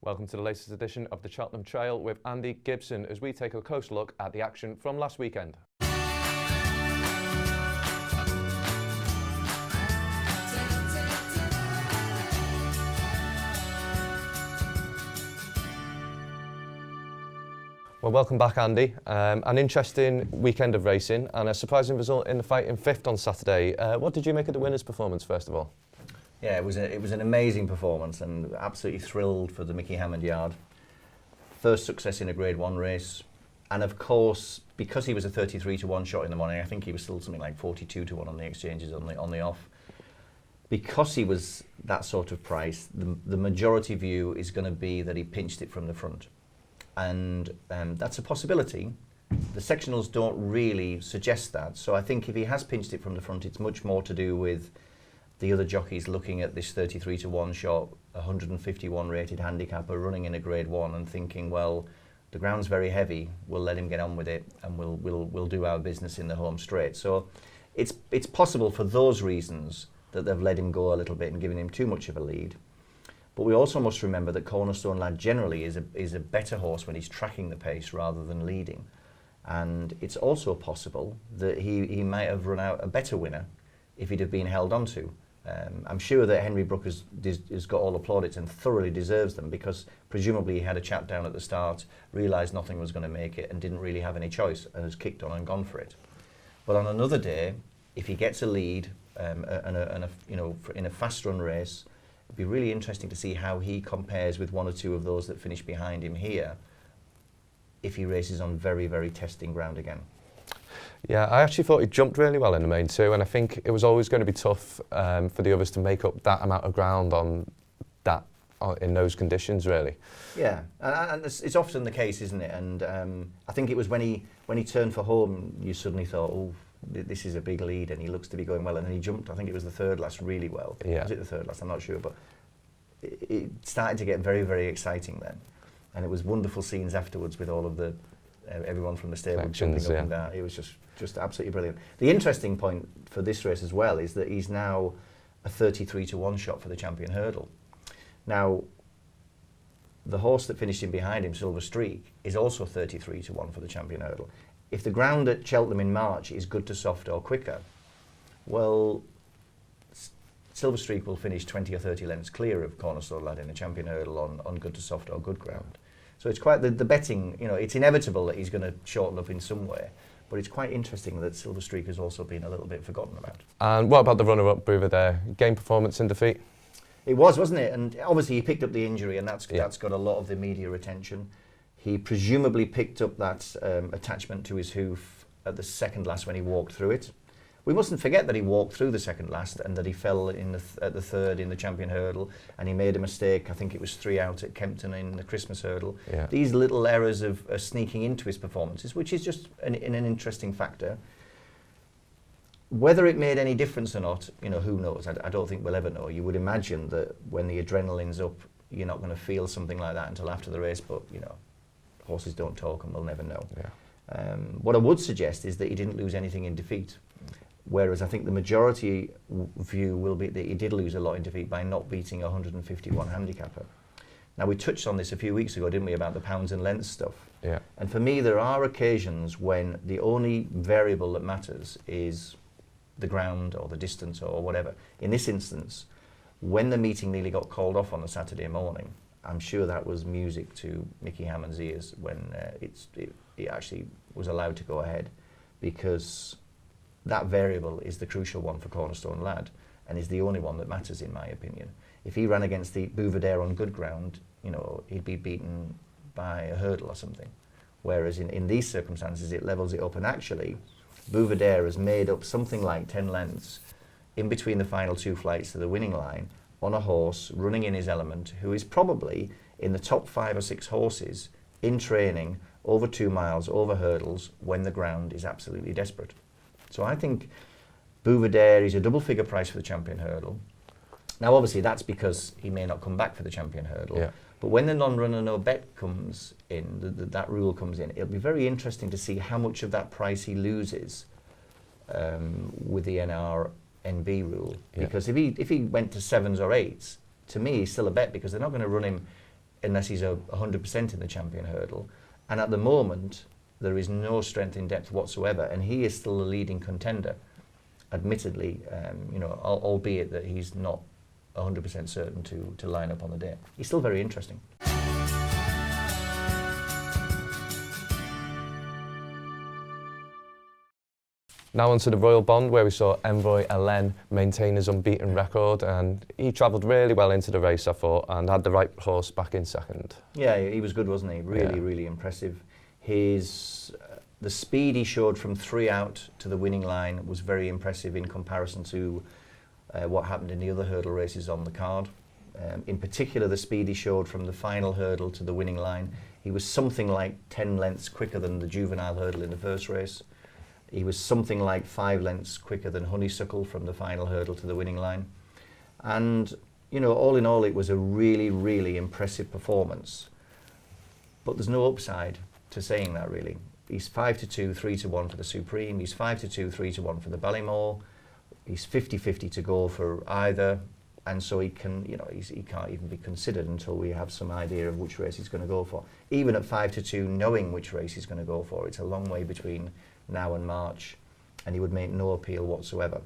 Welcome to the latest edition of the Cheltenham Trail with Andy Gibson as we take a close look at the action from last weekend. Well, welcome back, Andy. An interesting weekend of racing and a surprising result in the fight in fifth on Saturday. What did you make of the winner's performance, first of all? Yeah, it was an amazing performance and absolutely thrilled for the Mickey Hammond yard. First success in a Grade 1 race. And of course, because he was a 33-1 shot in the morning, I think he was still something like 42-1 on the exchanges on the off. Because he was that sort of price, the majority view is going to be that he pinched it from the front. And that's a possibility. The sectionals don't really suggest that. So I think if he has pinched it from the front, it's much more to do with the other jockeys looking at this 33-1 shot, 151 rated handicapper running in a Grade 1 and thinking, well, the ground's very heavy, we'll let him get on with it and we'll do our business in the home straight. So it's possible for those reasons that they've let him go a little bit and given him too much of a lead. But we also must remember that Cornerstone Lad generally is a better horse when he's tracking the pace rather than leading. And it's also possible that he might have run out a better winner if he'd have been held onto. I'm sure that Henry Brook has got all the plaudits and thoroughly deserves them because presumably he had a chat down at the start, realised nothing was going to make it and didn't really have any choice and has kicked on and gone for it. But on another day, if he gets a lead in a fast run race, it'd be really interesting to see how he compares with one or two of those that finish behind him here if he races on very, very testing ground again. Yeah, I actually thought he jumped really well in the main too, and I think it was always going to be tough for the others to make up that amount of ground on that in those conditions, really. Yeah, and it's often the case, isn't it? And I think it was when he turned for home, you suddenly thought, oh, this is a big lead, and he looks to be going well. And then he jumped, I think it was the third last, really well. Yeah. Was it the third last? I'm not sure, but it started to get very, very exciting then. And it was wonderful scenes afterwards with all of the everyone from the stable jumping up and down. It was just absolutely brilliant. The interesting point for this race as well is that he's now a 33-1 shot for the Champion Hurdle. Now, the horse that finished in behind him, Silver Streak, is also 33-1 for the Champion Hurdle. If the ground at Cheltenham in March is good to soft or quicker, well, Silver Streak will finish 20 or 30 lengths clear of Cornerstone Lad in the Champion Hurdle on good to soft or good ground. So it's quite the betting, it's inevitable that he's going to shorten up in some way, but it's quite interesting that Silver Streak has also been a little bit forgotten about. And what about the runner-up, Bouvet? Game performance in defeat? It was, wasn't it? And obviously he picked up the injury, and that's got a lot of the media attention. He presumably picked up that attachment to his hoof at the second last when he walked through it. We mustn't forget that he walked through the second last and that he fell at the third in the Champion Hurdle, and he made a mistake. I think it was 3 out at Kempton in the Christmas Hurdle. Yeah. These little errors of sneaking into his performances, which is just an interesting factor. Whether it made any difference or not, who knows? I don't think we'll ever know. You would imagine that when the adrenaline's up, you're not going to feel something like that until after the race, but, horses don't talk and we'll never know. Yeah. What I would suggest is that he didn't lose anything in defeat. Whereas I think the majority view will be that he did lose a lot in defeat by not beating a 151 handicapper. Now, we touched on this a few weeks ago, didn't we, about the pounds and lengths stuff? Yeah. And for me, there are occasions when the only variable that matters is the ground or the distance or whatever. In this instance, when the meeting nearly got called off on a Saturday morning, I'm sure that was music to Mickey Hammond's ears when it actually was allowed to go ahead, because that variable is the crucial one for Cornerstone Lad and is the only one that matters, in my opinion. If he ran against the Bouvet on good ground, he'd be beaten by a hurdle or something. Whereas in these circumstances, it levels it up, and actually, Bouvet has made up something like 10 lengths in between the final 2 flights to the winning line on a horse running in his element, who is probably in the top 5 or 6 horses in training over 2 miles, over hurdles, when the ground is absolutely desperate. So I think Bouvet is a double-figure price for the Champion Hurdle. Now, obviously, that's because he may not come back for the Champion Hurdle. Yeah. But when the non-runner, no-bet comes in, that rule comes in, it'll be very interesting to see how much of that price he loses with the NRNB rule. Yeah. Because if he went to 7s or 8s, to me, he's still a bet, because they're not going to run him unless he's 100% in the champion hurdle. And at the moment, there is no strength in depth whatsoever, and he is still a leading contender, admittedly, albeit that he's not 100% certain to line up on the day. He's still very interesting. Now onto the Royal Bond, where we saw Envoy Alen maintain his unbeaten record, and he travelled really well into the race, I thought, and had the right horse back in second. Yeah, he was good, wasn't he? Really impressive. The speed he showed from 3 out to the winning line was very impressive in comparison to what happened in the other hurdle races on the card. In particular, the speed he showed from the final hurdle to the winning line. He was something like 10 lengths quicker than the juvenile hurdle in the first race. He was something like 5 lengths quicker than Honeysuckle from the final hurdle to the winning line. And, all in all, it was a really impressive performance. But there's no upside to saying that, really. He's 5-2, 3-1 for the Supreme. He's 5-2, 3-1 for the Ballymore. He's 50-50 to go for either. And so he can't even be considered until we have some idea of which race he's going to go for. Even at 5-2, knowing which race he's going to go for, it's a long way between now and March, and he would make no appeal whatsoever.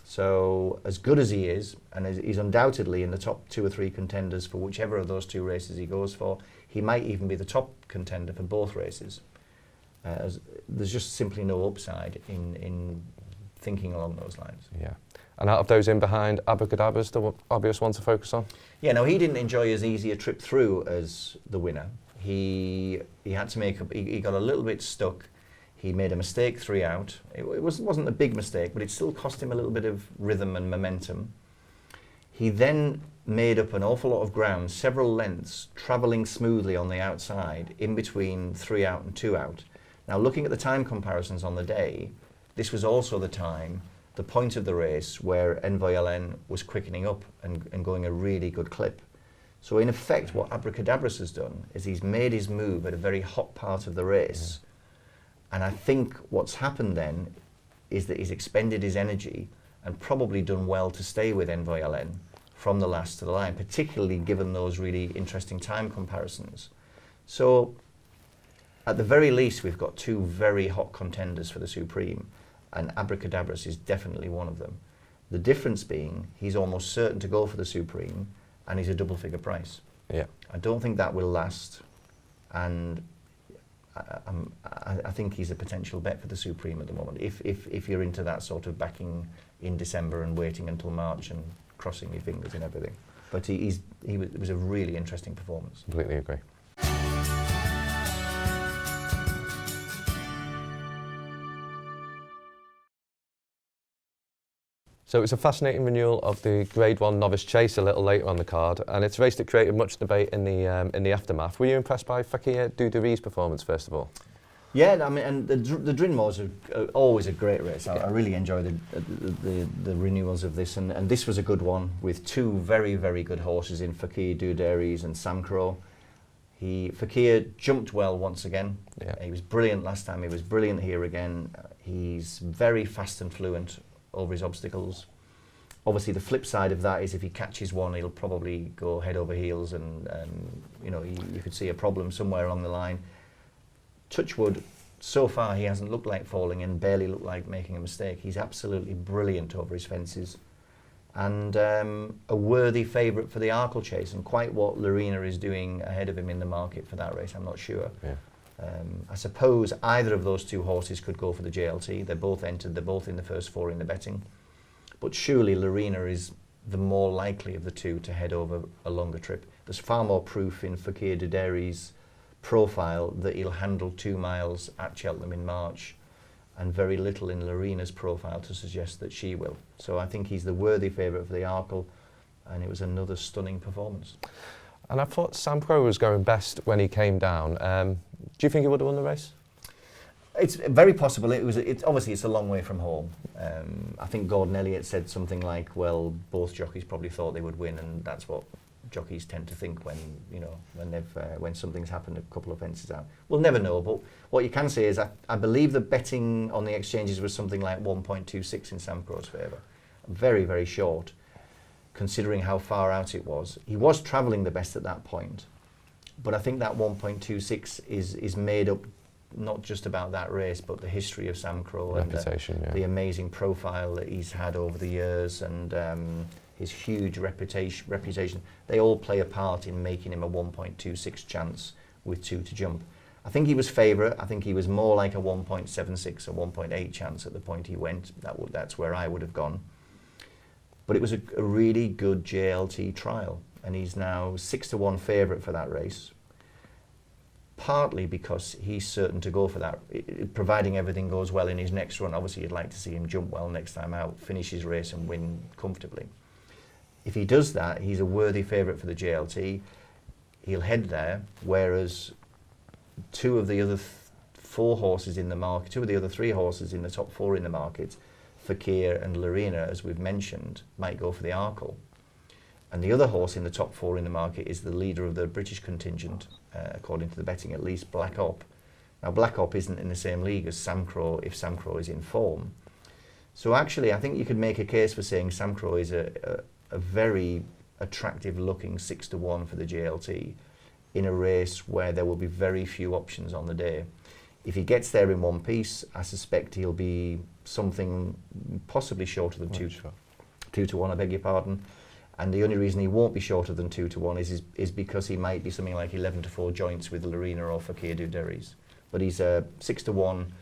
So as good as he is, and he's undoubtedly in the top 2 or 3 contenders for whichever of those 2 races he goes for, he might even be the top contender for both races. There's just simply no upside in thinking along those lines. Yeah. And out of those in behind, Abracadabra's the obvious one to focus on? Yeah, no, he didn't enjoy as easy a trip through as the winner. He had to he got a little bit stuck. He made a mistake 3 out. It wasn't a big mistake, but it still cost him a little bit of rhythm and momentum. He then made up an awful lot of ground, several lengths, travelling smoothly on the outside, in between 3 out and 2 out. Now, looking at the time comparisons on the day, this was also the point of the race where Envoy Alen was quickening up and going a really good clip. So in effect, what Abracadabras has done is he's made his move at a very hot part of the race. And I think what's happened then is that he's expended his energy and probably done well to stay with Envoy Alen from the last to the line, particularly given those really interesting time comparisons. So at the very least, we've got 2 very hot contenders for the Supreme, and Abracadabras is definitely one of them. The difference being he's almost certain to go for the Supreme, and he's a double-figure price. Yeah. I don't think that will last, and I think he's a potential bet for the Supreme at the moment, if you're into that sort of backing in December and waiting until March and crossing your fingers and everything. But it was a really interesting performance. Completely agree. So it's a fascinating renewal of the Grade 1 Novice Chase a little later on the card, and it's a race that created much debate in the aftermath. Were you impressed by Fakir Dudury's performance, first of all? Yeah, I mean, and the Drinmores are always a great race. I really enjoy the renewals of this, and this was a good one with 2 very good horses in Fakir Dudury's and Sam Crow. Fakir jumped well once again. Yeah. He was brilliant last time. He was brilliant here again. He's very fast and fluent over his obstacles. Obviously, the flip side of that is if he catches one, he'll probably go head over heels, and you could see a problem somewhere along the line. Touchwood, so far he hasn't looked like falling and barely looked like making a mistake. He's absolutely brilliant over his fences, and a worthy favourite for the Arkle Chase, and quite what Lorena is doing ahead of him in the market for that race, I'm not sure. Yeah. I suppose either of those 2 horses could go for the JLT. They're both entered, they're both in the first 4 in the betting. But surely Lorena is the more likely of the 2 to head over a longer trip. There's far more proof in Fakir Dudury's profile that he'll handle 2 miles at Cheltenham in March, and very little in Lorena's profile to suggest that she will. So I think he's the worthy favourite for the Arkle, and it was another stunning performance. And I thought Sam Crow was going best when he came down. Do you think he would have won the race? It's very possible. Obviously it's a long way from home. I think Gordon Elliott said something like, well, both jockeys probably thought they would win, and that's what jockeys tend to think when something's happened a couple of fences out. We'll never know, but what you can say is I believe the betting on the exchanges was something like 1.26 in Sam Crow's favour. Very short, considering how far out it was. He was travelling the best at that point, But I think that 1.26 is made up not just about that race, but the history of Sam Crow Reputation, and the amazing profile that he's had over the years, and his huge reputation. They all play a part in making him a 1.26 chance with 2 to jump. I think he was favourite. I think he was more like a 1.76 or 1.8 chance at the point he went. That's where I would have gone. But it was a really good JLT trial, and he's now 6 to 1 favourite for that race. Partly because he's certain to go for that, providing everything goes well in his next run. Obviously, you'd like to see him jump well next time out, finish his race and win comfortably. If he does that, he's a worthy favourite for the JLT. He'll head there, whereas 2 of the other 4 horses in the market, 2 of the other 3 horses in the top 4 in the market, Fakir and Lorena, as we've mentioned, might go for the Arkle. And the other horse in the top 4 in the market is the leader of the British contingent, according to the betting at least, Black Op. Now Black Op isn't in the same league as Sam Crow if Sam Crow is in form. So actually I think you could make a case for saying Sam Crow is a very attractive looking 6 to 1 for the JLT in a race where there will be very few options on the day. If he gets there in one piece, I suspect he'll be something possibly shorter than 2 to 1, I beg your pardon. And the only reason he won't be shorter than 2 to 1 is because he might be something like 11 to 4 joints with Lorena or Fakir Duderis. But he's 6 to 1.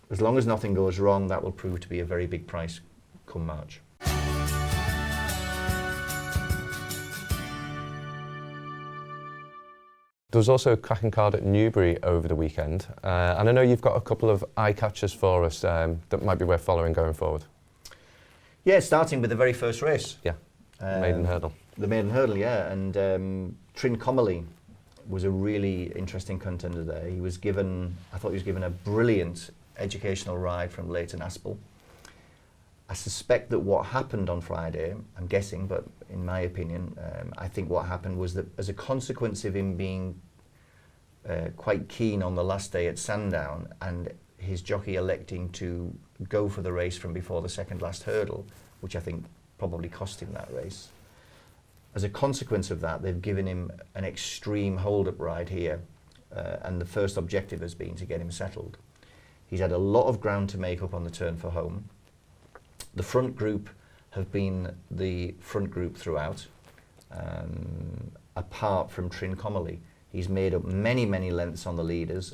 As long as nothing goes wrong, that will prove to be a very big price come March. There was also a cracking card at Newbury over the weekend, and I know you've got a couple of eye catchers for us that might be worth following going forward. Yeah, starting with the very first race. Yeah, maiden hurdle. The maiden hurdle, yeah, and Trincomalee was a really interesting contender there. He was given, I thought he was given a brilliant educational ride from Leighton Aspel. I suspect that what happened on Friday, I'm guessing, but in my opinion, I think what happened was that as a consequence of him being quite keen on the last day at Sandown and his jockey electing to go for the race from before the second last hurdle, which I think probably cost him that race. As a consequence of that, they've given him an extreme hold-up ride here, and the first objective has been to get him settled. He's had a lot of ground to make up on the turn for home. The front group have been the front group throughout, apart from Trincomalee. He's made up many, many lengths on the leaders.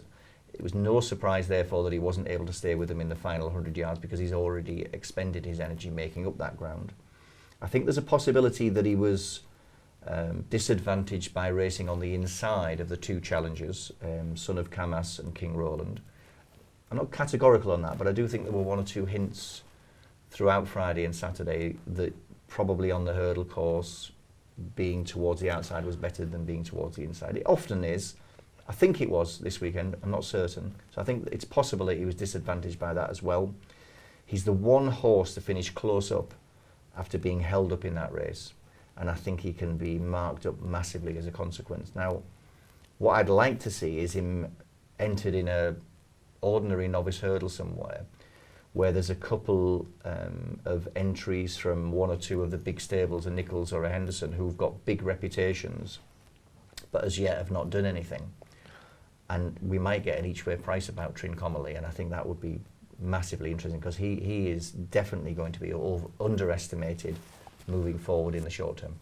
It was no surprise, therefore, that he wasn't able to stay with them in the final 100 yards because he's already expended his energy making up that ground. I think there's a possibility that he was disadvantaged by racing on the inside of the 2 challengers, Son of Camas and King Roland. I'm not categorical on that, but I do think there were 1 or 2 hints throughout Friday and Saturday that probably on the hurdle course being towards the outside was better than being towards the inside. It often is. I think it was this weekend, I'm not certain. So I think it's possible that he was disadvantaged by that as well. He's the one horse to finish close up after being held up in that race. And I think he can be marked up massively as a consequence. Now, what I'd like to see is him entered in a ordinary novice hurdle somewhere where there's a couple of entries from 1 or 2 of the big stables, a Nichols or a Henderson, who've got big reputations, but as yet have not done anything. And we might get an each-way price about Trincomalee, and I think that would be massively interesting because he is definitely going to be underestimated moving forward in the short term.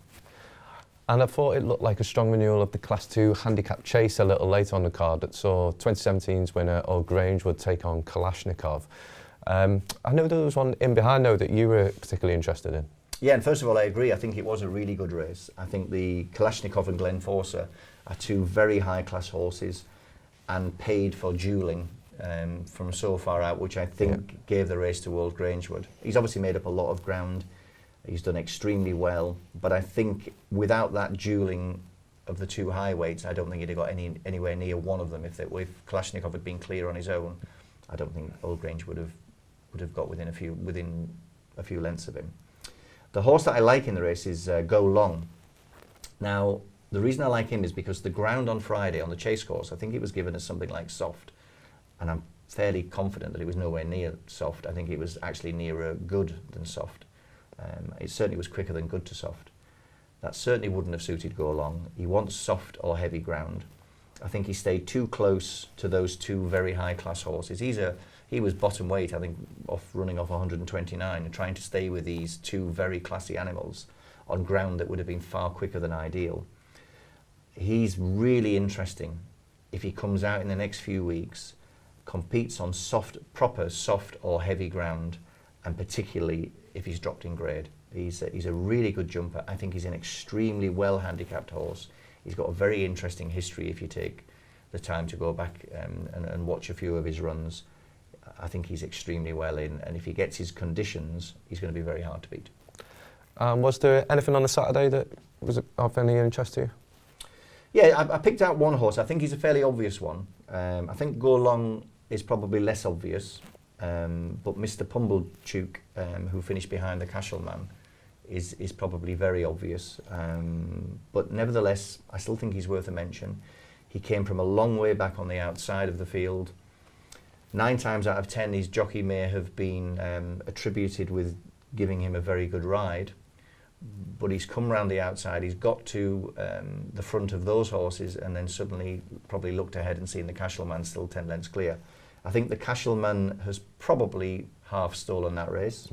And I thought it looked like a strong renewal of the Class 2 handicap chase a little later on the card that saw 2017's winner Old Grange would take on Kalashnikov. I know there was one in behind though that you were particularly interested in. Yeah, and first of all, I agree. I think it was a really good race. I think the Kalashnikov and Glenforsa are 2 very high-class horses and paid for duelling from so far out, which I think gave the race to Old Grangewood. He's obviously made up a lot of ground. He's done extremely well, but I think without that duelling of the 2 high weights, I don't think he'd have got anywhere near one of them. If Kalashnikov had been clear on his own, I don't think Old Grange would have got within a few lengths of him. The horse that I like in the race is Go Long. Now, the reason I like him is because the ground on Friday on the chase course, I think it was given as something like soft, and I'm fairly confident that it was nowhere near soft. I think it was actually nearer good than soft. It certainly was quicker than good to soft. That certainly wouldn't have suited Go Long. He wants soft or heavy ground. I think he stayed too close to those two very high-class horses. He was bottom weight, I think, running off 129 and trying to stay with these two very classy animals on ground that would have been far quicker than ideal. He's really interesting if he comes out in the next few weeks, competes on proper soft or heavy ground, and particularly if he's dropped in grade. He's a really good jumper. I think he's an extremely well handicapped horse. He's got a very interesting history if you take the time to go back and watch a few of his runs. I think he's extremely well in, and if he gets his conditions, he's going to be very hard to beat. Was there anything on the Saturday that was of any interest to you? Yeah, I picked out one horse. I think he's a fairly obvious one. I think Go Long is probably less obvious, but Mr. Pumblechook, who finished behind the Cashel-man, is probably very obvious. But nevertheless, I still think he's worth a mention. He came from a long way back on the outside of the field. 9 times out of 10, his jockey may have been attributed with giving him a very good ride, but he's come round the outside, he's got to the front of those horses, and then suddenly probably looked ahead and seen the Cashel-man still 10 lengths clear. I think the Cashel-man has probably half stolen that race,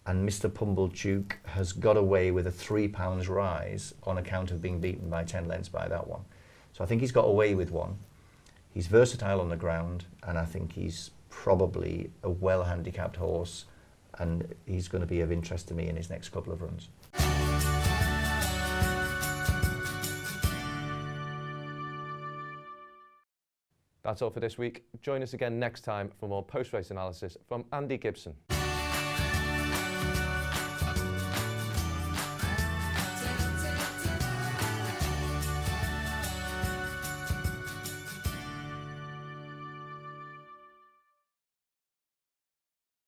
and Mr. Pumblechook has got away with a £3 rise on account of being beaten by 10 lengths by that one. So I think he's got away with one. He's versatile on the ground, and I think he's probably a well-handicapped horse, and he's going to be of interest to me in his next couple of runs. That's all for this week. Join us again next time for more post-race analysis from Andy Gibson.